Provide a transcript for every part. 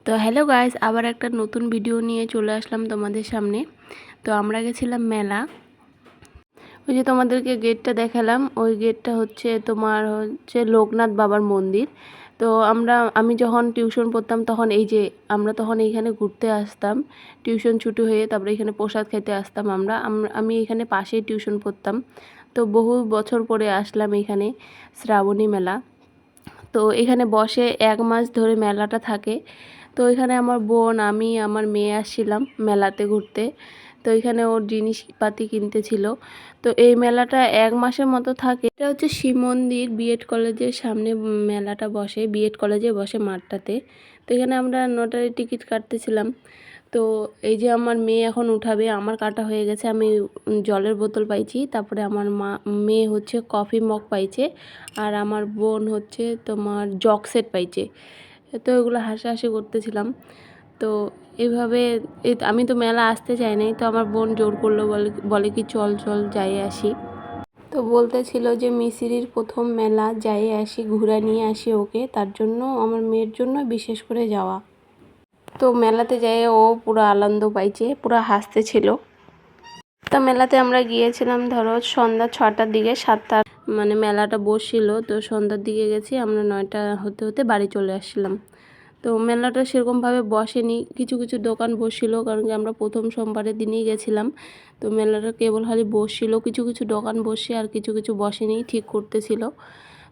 তো hello guys, আবার একটা নতুন ভিডিও নিয়ে চলে আসলাম তোমাদের সামনে। তো আমরা গেছিলাম মেলা। ওই যে তোমাদেরকে গেটটা দেখালাম, ওই গেটটা হচ্ছে তোমার লোকনাথ বাবার মন্দির। তো আমি যখন টিউশন পড়তাম তখন আমরা তখন এইখানে ঘুরতে আসতাম। টিউশন ছুটি হয়ে তারপরে এখানে প্রসাদ খেতে আসতাম। আমি এখানে পাশেই টিউশন পড়তাম। তো বহু বছর পরে আসলাম এখানে শ্রাবণী মেলা। তো এখানে বসে 1 মাস ধরে মেলাটা থাকে। তো এখানে আমার বোন, আমি, আমার মেয়ে আসছিলাম মেলাতে ঘুরতে। তো এখানে ওর জিনিসপাতি কিনতে ছিল। তো এই মেলাটা 1 মাসের মতো থাকে। এটা হচ্ছে শিব মন্দির বিএড কলেজের সামনে মেলাটা বসে, বিএড কলেজে বসে মাঠটাতে। তো এখানে আমরা লটারি টিকিট কাটতেছিলাম। তো এই যে আমার মেয়ে এখন উঠাবে, আমার কাটা হয়ে গেছে। আমি জলের বোতল পাইছি, তারপরে আমার মেয়ে হচ্ছে কফি মগ পাইছে, আর আমার বোন হচ্ছে তোমার জগ সেট পাইছে। তো এগুলো হাসাহাসি করতেছিলাম। তো এইভাবে আমি তো মেলা আসতে চাই নাই, তো আমার বোন জোর করলো, বলে কি চল চল যাই আসি। তো বলতেছিল যে মিসিরির প্রথম মেলা, যাই আসি, ঘুরা নিয়ে আসি ওকে, তার জন্য আমার মেয়ের জন্য বিশেষ করে যাওয়া। তো মেলাতে যাই ও পুরো আনন্দ পাইছে, পুরো হাসতেছিল। তো মেলাতে আমরা গিয়েছিলাম ধরো সন্ধ্যা 6টার দিকে, 7টা মানে মেলাটা বসছিল। তো সন্ধ্যার দিকে গেছি আমরা, 9টা হতে হতে বাড়ি চলে আসছিলাম। তো মেলাটা সেরকমভাবে বসেনি, কিছু কিছু দোকান বসছিল, কারণ কি আমরা প্রথম সোমবারের দিনেই গেছিলাম। তো মেলাটা কেবল খালি বসছিল, কিছু কিছু দোকান বসে আর কিছু কিছু বসেনি, ঠিক করতেছিল।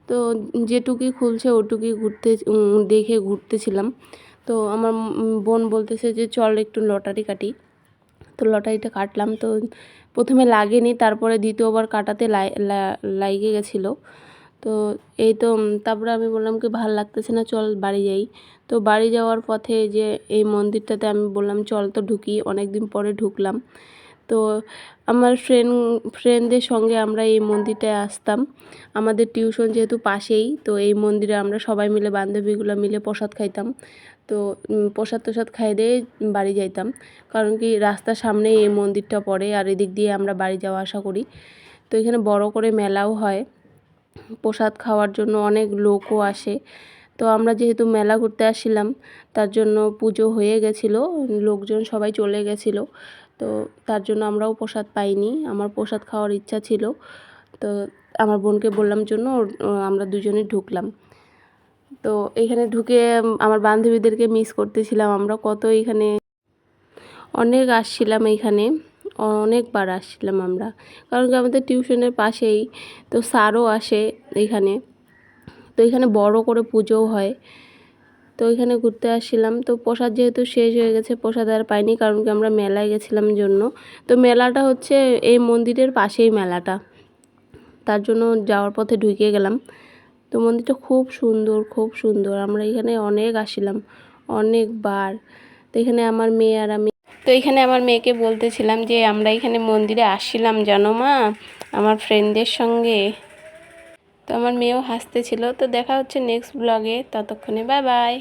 তো যেটুকুই খুলছে ওটুকুই দেখে ঘুরতেছিলাম। তো আমার বোন বলতেছে যে চল একটু লটারি কাটি। তো লটারিটা কাটলাম। তো প্রথমে লাগেনি, তারপরে দ্বিতীয়বার কাটাতে লাগে গেছিলো। তো এই তো তারপরে আমি বললাম কি ভাল লাগতেছে না, চল বাড়ি যাই। তো বাড়ি যাওয়ার পথে যে এই মন্দিরটাতে আমি বললাম চল তো ঢুকি, অনেক দিন পরে ঢুকলাম। তো আমার ফ্রেন্ডদের সঙ্গে আমরা এই মন্দিরটায় আসতাম। আমাদের টিউশন যেহেতু পাশেই, তো এই মন্দিরে আমরা সবাই মিলে, বান্ধবীগুলো মিলে প্রসাদ খাইতাম। তো প্রসাদ টসাদ খাই দিয়ে বাড়ি যাইতাম, কারণ কি রাস্তার সামনেই এই মন্দিরটা পড়ে, আর এদিক দিয়ে আমরা বাড়ি যাওয়া আসা করি। তো এখানে বড় করে মেলাও হয়, প্রসাদ খাওয়ার জন্য অনেক লোকও আসে। তো আমরা যেহেতু মেলা ঘুরতে আসছিলাম, তার জন্য পুজো হয়ে গেছিলো, লোকজন সবাই চলে গেছিলো। তো তার জন্য আমরাও প্রসাদ পাইনি, আমার প্রসাদ খাওয়ার ইচ্ছা ছিল। তো আমার বোনকে বললাম জন্য আমরা দুজনে ঢুকলাম। তো এখানে ঢুকে আমার বান্ধবীদেরকে মিস করতেছিলাম। আমরা কত এখানে অনেক আসছিলাম, এইখানে অনেকবার আসছিলাম আমরা, কারণ কি আমাদের টিউশনের পাশেই। তো স্যারও আসে এইখানে। তো এখানে বড় করে পুজোও হয়। তো এখানে ঘুরতে আসছিলাম। তো প্রসাদ যেহেতু শেষ হয়ে গেছে, প্রসাদ আর পাইনি, কারণ কি আমরা মেলায় গেছিলাম জন্য। তো মেলাটা হচ্ছে এই মন্দিরের পাশেই মেলাটা, তার জন্য যাওয়ার পথে ঢুকে গেলাম। তো মন্দিরটা খুব সুন্দর, খুব সুন্দর। আমরা এখানে অনেক আসছিলাম, অনেকবার। তো এখানে আমার মেয়ে আর আমি, তো এখানে আমার মেয়েকে বলতেছিলাম যে আমরা এখানে মন্দিরে আসছিলাম জানো মা, আমার ফ্রেন্ডদের সঙ্গে। তো আমার মেয়েও হাসতেছিল। তো দেখা হচ্ছে নেক্সট ব্লগে, ততক্ষণে বাই বাই।